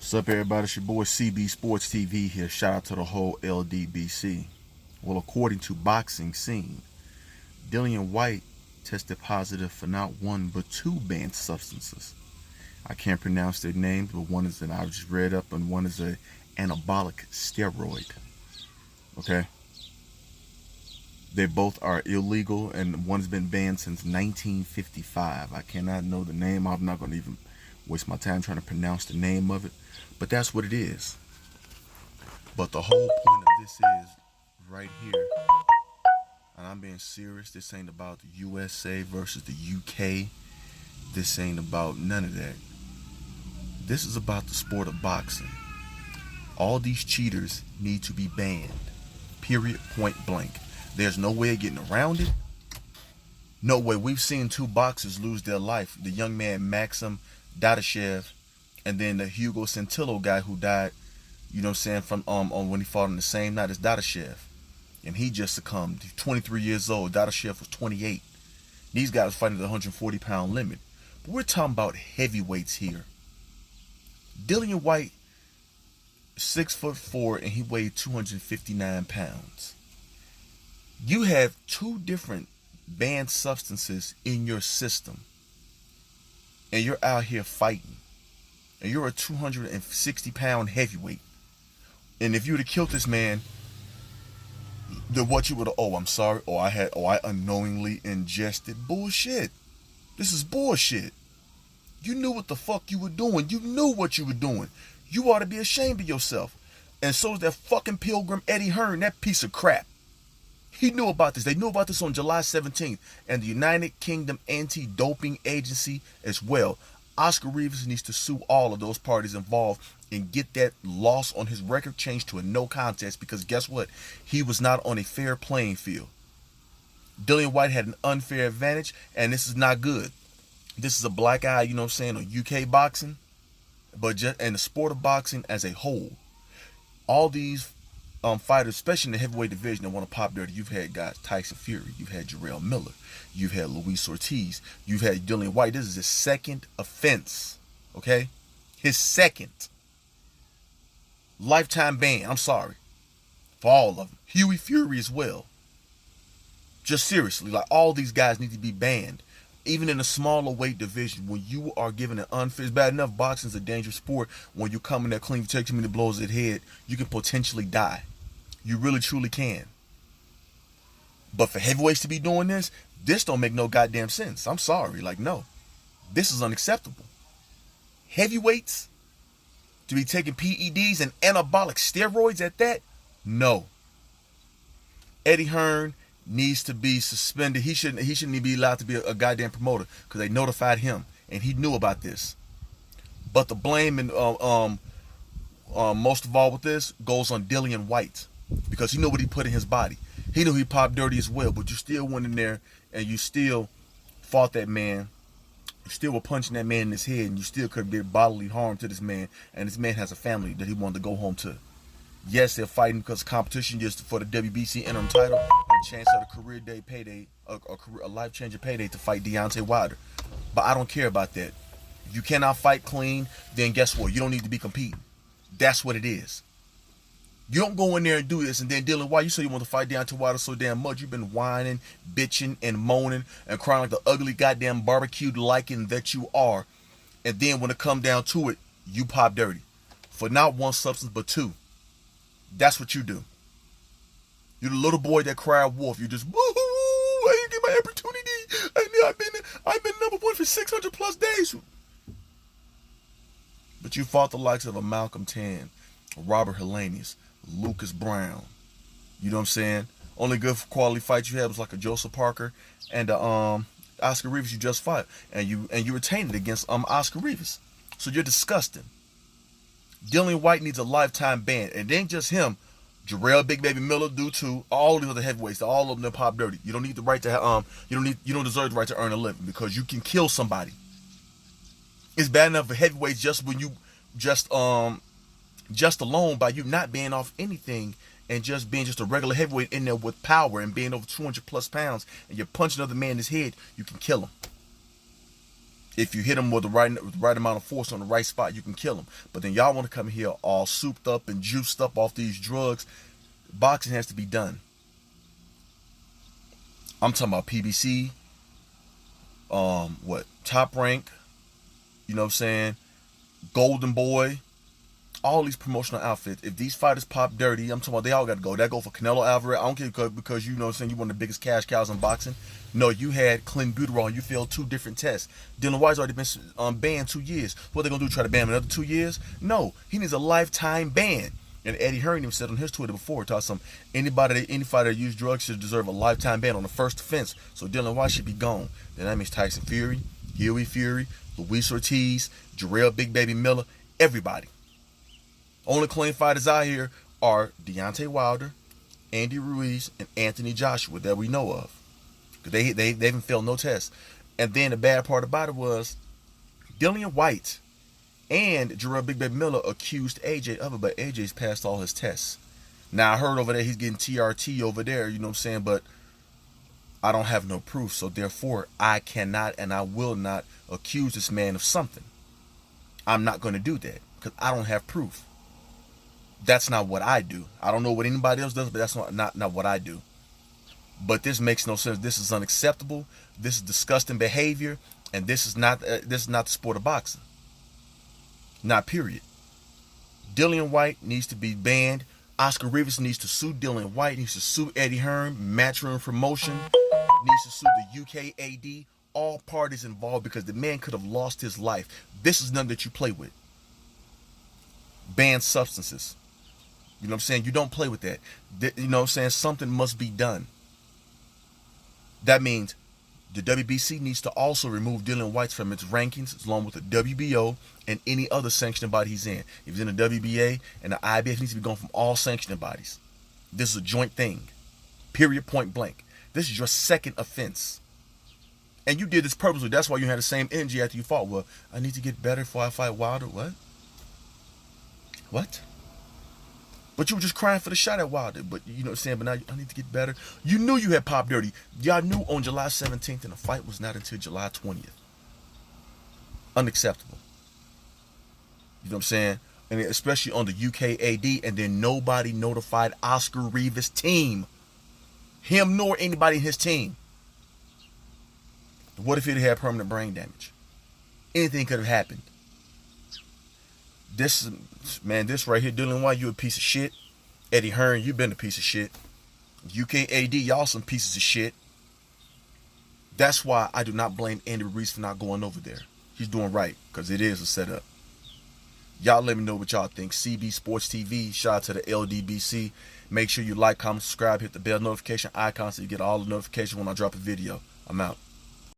What's up, everybody? It's your boy CB Sports TV here. Shout out to the whole LDBC. Well, according to Boxing Scene, Dillian Whyte tested positive for not one but two banned substances. I can't pronounce their names, but one is I just read up, and one is a anabolic steroid. Okay, they both are illegal, and one's been banned since 1955. I cannot know the name. I'm not going to even waste my time trying to pronounce the name of it, but that's what it is. But the whole point of this is right here, and I'm being serious. This ain't about the USA versus the UK. This ain't about none of that. This is about the sport of boxing. All these cheaters need to be banned. Period. Point blank. There's no way of getting around it. No way. We've seen two boxers lose their life. The young man Maxim Dadashev, and then the Hugo Santillo guy who died, you know what I'm saying, from on when he fought on the same night as Dadashev. And he just succumbed. He's 23 years old. Dadashev was 28. These guys fighting at the 140-pound limit. But we're talking about heavyweights here. Dillian Whyte, 6'4", and he weighed 259 pounds. You have two different banned substances in your system, and you're out here fighting, and you're a 260-pound heavyweight. And if you would have killed this man, then what you would have, I'm sorry, I unknowingly ingested. Bullshit. This is bullshit. You knew what the fuck you were doing. You knew what you were doing. You ought to be ashamed of yourself. And so is that fucking pilgrim Eddie Hearn, that piece of crap. He knew about this. They knew about this on July 17th. And the United Kingdom Anti-Doping Agency as well. Oscar Rivas needs to sue all of those parties involved and get that loss on his record changed to a no contest, because guess what? He was not on a fair playing field. Dillian Whyte had an unfair advantage, and this is not good. This is a black eye, you know what I'm saying, on UK boxing, but just in the sport of boxing as a whole. All these fighters, especially in the heavyweight division, that want to pop dirty. You've had guys, Tyson Fury, you've had Jarrell Miller, you've had Luis Ortiz, you've had Dillian Whyte. This is his second offense, okay? His second. Lifetime ban, I'm sorry, for all of them. Huey Fury as well. Just seriously, like, all these guys need to be banned. Even in a smaller weight division, when you are given an unfair, it's bad enough boxing's a dangerous sport. When you come in there clean, you take too many blows at the head, you can potentially die. You really, truly can. But for heavyweights to be doing this don't make no goddamn sense. I'm sorry. Like, no. This is unacceptable. Heavyweights to be taking PEDs and anabolic steroids at that? No. Eddie Hearn needs to be suspended. He shouldn't even be allowed to be a goddamn promoter, because they notified him and he knew about this. But the blame and most of all with this goes on Dillian Whyte, because he knew what he put in his body. He knew he popped dirty as well, but you still went in there and you still fought that man. You still were punching that man in his head, and you still could have did bodily harm to this man. And this man has a family that he wanted to go home to. Yes, they're fighting because of competition just for the WBC interim title and a chance at a career day payday, a life-changing payday to fight Deontay Wilder. But I don't care about that. If you cannot fight clean, then guess what? You don't need to be competing. That's what it is. You don't go in there and do this, and then Dillian Whyte, you say you want to fight Deontay Wilder so damn much. You've been whining, bitching, and moaning, and crying like the ugly goddamn barbecued lichen that you are. And then when it come down to it, you pop dirty. For not one substance, but two. That's what you do. You're the little boy that cried wolf. You just, woo-hoo, I didn't get my opportunity. I've been number one for 600 plus days. But you fought the likes of a Malcolm Tan, a Robert Helenius, Lucas Brown. You know what I'm saying? Only good quality fights you had was like a Joseph Parker and Oscar Rivas you just fought. And you retained it against Oscar Rivas. So you're disgusting. Dillian Whyte needs a lifetime ban. And it ain't just him. Jarrell Big Baby Miller do too. All these other heavyweights, all of them pop dirty. You don't need the right to you don't deserve the right to earn a living, because you can kill somebody. It's bad enough for heavyweights just when you just alone by you not being off anything and just being just a regular heavyweight in there with power and being over 200 plus pounds, and you're punching another man in his head, you can kill him. If you hit him with the right amount of force on the right spot, you can kill him. But then y'all want to come here all souped up and juiced up off these drugs. Boxing has to be done. I'm talking about PBC, Top Rank, you know what I'm saying, Golden Boy, all these promotional outfits. If these fighters pop dirty, I'm talking about they all got to go. That go for Canelo Alvarez. I don't care because you know what I'm saying, you one of the biggest cash cows in boxing. No, you had Clint Buterol and you failed 2 different tests. Dillian Whyte's already been banned 2 years. What are they going to do, try to ban him another 2 years? No, he needs a lifetime ban. And Eddie Hearn even said on his Twitter before, any fighter that used drugs should deserve a lifetime ban on the first offense. So Dillian Whyte should be gone. Then that means Tyson Fury, Huey Fury, Luis Ortiz, Jarrell Big Baby Miller, everybody. Only clean fighters out here are Deontay Wilder, Andy Ruiz, and Anthony Joshua that we know of. Because they haven't failed no tests. And then the bad part about it was Dillian Whyte and Jarrell Big Baby Miller accused AJ of it, but AJ's passed all his tests. Now, I heard over there he's getting TRT over there, you know what I'm saying, but I don't have no proof, so therefore I cannot and I will not accuse this man of something. I'm not going to do that because I don't have proof. That's not what I do. I don't know what anybody else does, but that's not what I do. But this makes no sense. This is unacceptable. This is disgusting behavior, and this is not the sport of boxing. Not period. Dillian Whyte needs to be banned. Oscar Rivas needs to sue Dillian Whyte. Needs to sue Eddie Hearn. Matchroom Promotion needs to sue the UKAD. All parties involved because the man could have lost his life. This is nothing that you play with. Ban substances. You know what I'm saying? You don't play with that. You know what I'm saying? Something must be done. That means the WBC needs to also remove Dillian Whyte from its rankings, along with the WBO and any other sanctioning body he's in. If he's in the WBA and the IBF, he needs to be gone from all sanctioning bodies. This is a joint thing. Period, point blank. This is your second offense. And you did this purposely. That's why you had the same energy after you fought. Well, I need to get better before I fight Wilder. What? What? But you were just crying for the shot at Wilder. But you know what I'm saying? But now I need to get better. You knew you had popped dirty. Y'all knew on July 17th and the fight was not until July 20th. Unacceptable. You know what I'm saying? And especially on the UKAD, and then nobody notified Oscar Rivas' team. Him nor anybody in his team. What if he had permanent brain damage? Anything could have happened. This right here, Dillian Whyte, you a piece of shit. Eddie Hearn, you been a piece of shit. UKAD, y'all some pieces of shit. That's why I do not blame Andy Ruiz for not going over there. He's doing right, because it is a setup. Y'all let me know what y'all think. CB Sports TV, shout out to the LDBC. Make sure you like, comment, subscribe, hit the bell notification icon so you get all the notifications when I drop a video. I'm out.